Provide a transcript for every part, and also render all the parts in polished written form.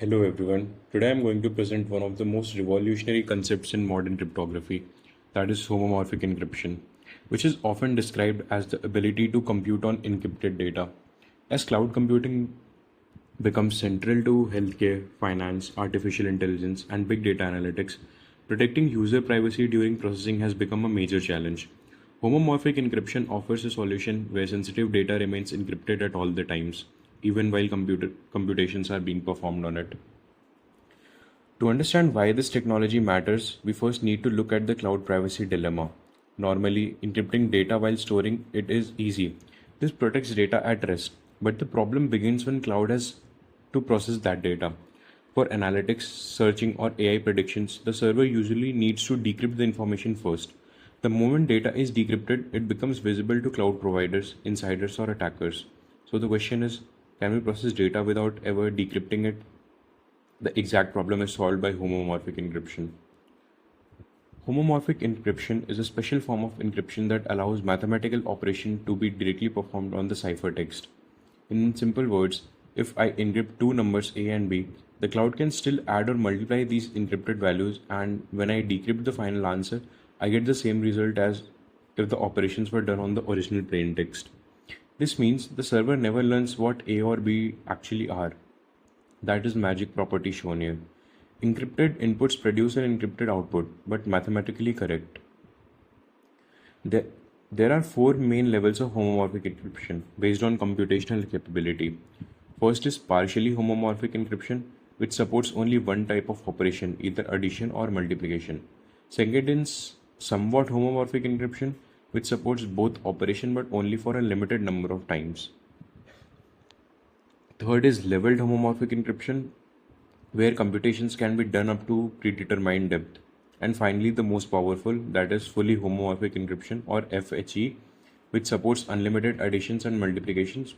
Hello everyone. Today I'm going to present one of the most revolutionary concepts in modern cryptography, that is homomorphic encryption, which is often described as the ability to compute on encrypted data. As cloud computing becomes central to healthcare, finance, artificial intelligence, and big data analytics, protecting user privacy during processing has become a major challenge. Homomorphic encryption offers a solution where sensitive data remains encrypted at all the times, even while computations are being performed on it. To understand why this technology matters, we first need to look at the cloud privacy dilemma. Normally, encrypting data while storing it is easy. This protects data at rest, but the problem begins when cloud has to process that data. For analytics, searching, or AI predictions, the server usually needs to decrypt the information first. The moment data is decrypted, it becomes visible to cloud providers, insiders, or attackers. So the question is, can we process data without ever decrypting it? The exact problem is solved by homomorphic encryption. Homomorphic encryption is a special form of encryption that allows mathematical operation to be directly performed on the ciphertext. In simple words, if I encrypt two numbers A and B, the cloud can still add or multiply these encrypted values, and when I decrypt the final answer, I get the same result as if the operations were done on the original plain text. This means the server never learns what A or B actually are. That is magic property shown here. Encrypted inputs produce an encrypted output, but mathematically correct. There, there are four main levels of homomorphic encryption based on computational capability. First is partially homomorphic encryption, which supports only one type of operation, either addition or multiplication. Second is somewhat homomorphic encryption, which supports both operation but only for a limited number of times. Third is leveled homomorphic encryption, where computations can be done up to predetermined depth. And finally, the most powerful, that is fully homomorphic encryption or FHE, which supports unlimited additions and multiplications,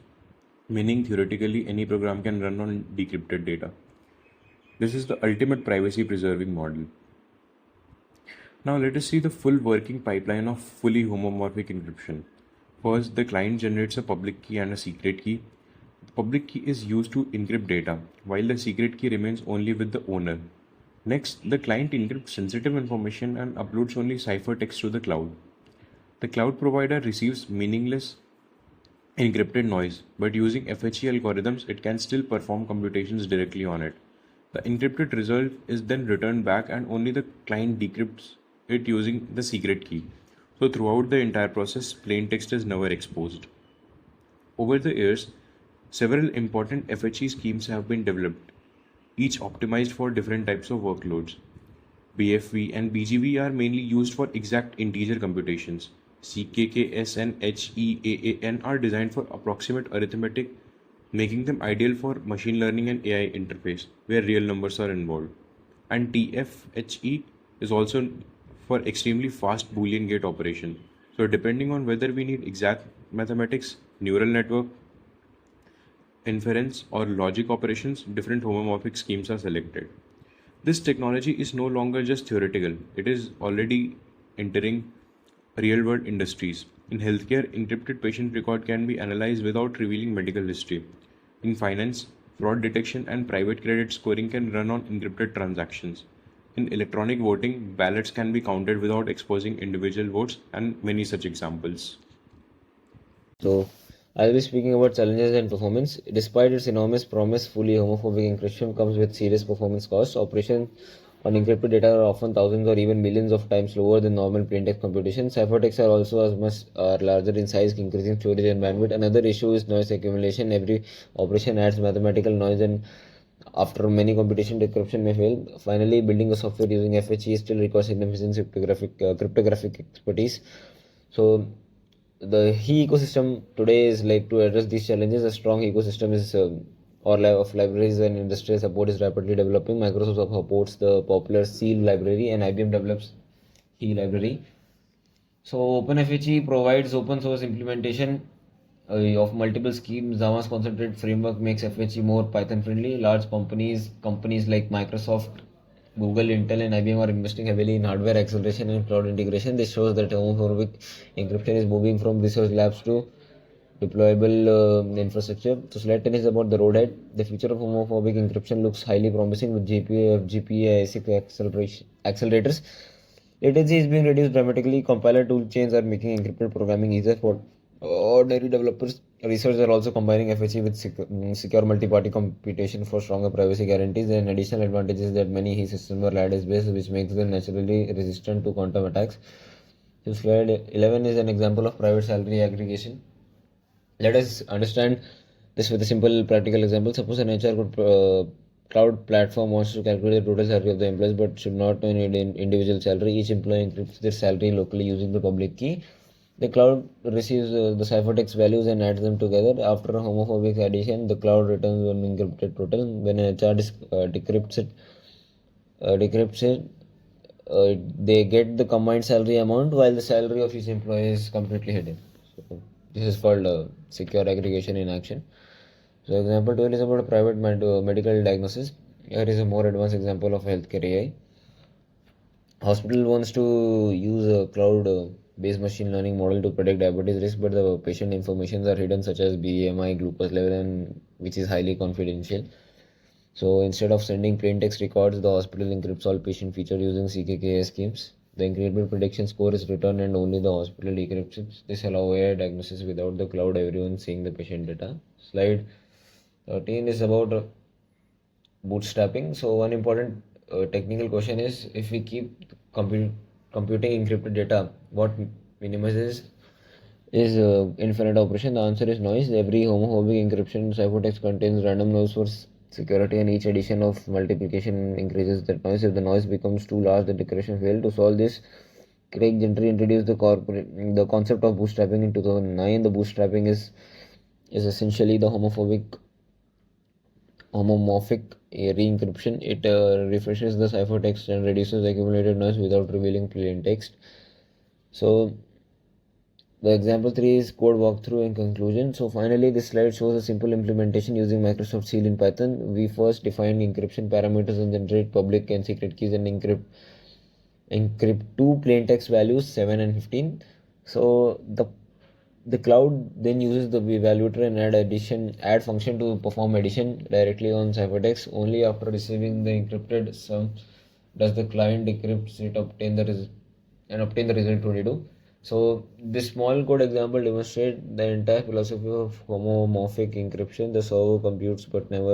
meaning theoretically any program can run on decrypted data. This is the ultimate privacy preserving model. Now let us see the full working pipeline of fully homomorphic encryption. First, the client generates a public key and a secret key. The public key is used to encrypt data, while the secret key remains only with the owner. Next, the client encrypts sensitive information and uploads only ciphertext to the cloud. The cloud provider receives meaningless encrypted noise, but using FHE algorithms, it can still perform computations directly on it. The encrypted result is then returned back, and only the client decrypts it using the secret key. So, throughout the entire process, plain text is never exposed. Over the years, several important FHE schemes have been developed, each optimized for different types of workloads. BFV and BGV are mainly used for exact integer computations. CKKS and HEAAN are designed for approximate arithmetic, making them ideal for machine learning and AI interface, where real numbers are involved. And TFHE is also for extremely fast Boolean gate operation. So depending on whether we need exact mathematics, neural network, inference, or logic operations, different homomorphic schemes are selected. This technology is no longer just theoretical, it is already entering real world industries. In healthcare, encrypted patient record can be analyzed without revealing medical history. In finance, fraud detection and private credit scoring can run on encrypted transactions. In electronic voting, ballots can be counted without exposing individual votes, and many such examples. So, I'll be speaking about challenges and performance. Despite its enormous promise, fully homophobic encryption comes with serious performance costs. Operations on encrypted data are often thousands or even millions of times slower than normal plaintext computation. Ciphertexts are also as much larger in size, increasing storage and bandwidth. Another issue is noise accumulation. Every operation adds mathematical noise, and after many computation, decryption may fail. Finally, building a software using FHE still requires significant cryptographic expertise. So, the he ecosystem today is like to address these challenges. A strong ecosystem is of libraries and industrial support is rapidly developing. Microsoft supports the popular Seal library, and IBM develops He library. So OpenFHE provides open source implementation of multiple schemes. Java's concentrated framework makes FHE more Python friendly. Large companies like Microsoft, Google, Intel, and IBM are investing heavily in hardware acceleration and cloud integration. This shows that homomorphic encryption is moving from research labs to deployable infrastructure. So slide 10 is about the roadhead. The future of homophobic encryption looks highly promising with GPU, FGPA, ASIC accelerators. Latency is being reduced dramatically. Compiler tool chains are making encrypted programming easier for ordinary developers. Researchers are also combining FHE with secure multi-party computation for stronger privacy guarantees. And additional advantages that many HE systems are lattice-based, which makes them naturally resistant to quantum attacks. So slide 11 is an example of private salary aggregation. Let us understand this with a simple practical example. Suppose an HR cloud platform wants to calculate the total salary of the employees but should not know any individual salary. Each employee encrypts their salary locally using the public key. The cloud receives the ciphertext values and adds them together. After a homophobic addition, the cloud returns an encrypted total. When an HR decrypts it, they get the combined salary amount while the salary of each employee is completely hidden. So this is called secure aggregation in action. So example 12 is about a private medical diagnosis. Here is a more advanced example of healthcare AI. Hospital wants to use a cloud-based machine learning model to predict diabetes risk, but the patient informations are hidden, such as BMI, glucose level, and which is highly confidential. So instead of sending plain text records, the hospital encrypts all patient features using CKKA schemes. The encrypted prediction score is returned and only the hospital decrypts it. This allows AI diagnosis without the cloud everyone seeing the patient data. Slide 13 is about bootstrapping. So one important technical question is, if we keep computing encrypted data, what minimizes is infinite operation? The answer is noise. Every homophobic encryption ciphertext contains random noise for security, and each addition of multiplication increases that noise. If the noise becomes too large, the decryption fails. To solve this, Craig Gentry introduced the concept of bootstrapping in 2009. The bootstrapping is essentially the HomoMorphic re-encryption. It refreshes the ciphertext and reduces accumulated noise without revealing plain text. So the example 3 is code walkthrough and conclusion. So finally, this slide shows a simple implementation using Microsoft Seal in Python. We first define encryption parameters and generate public and secret keys and encrypt two plain text values 7 and 15. So the cloud then uses the evaluator and add function to perform addition directly on ciphertext. Only after receiving the encrypted sum does the client decrypt it obtain the result 22. So this small code example demonstrates the entire philosophy of homomorphic encryption. The server computes but never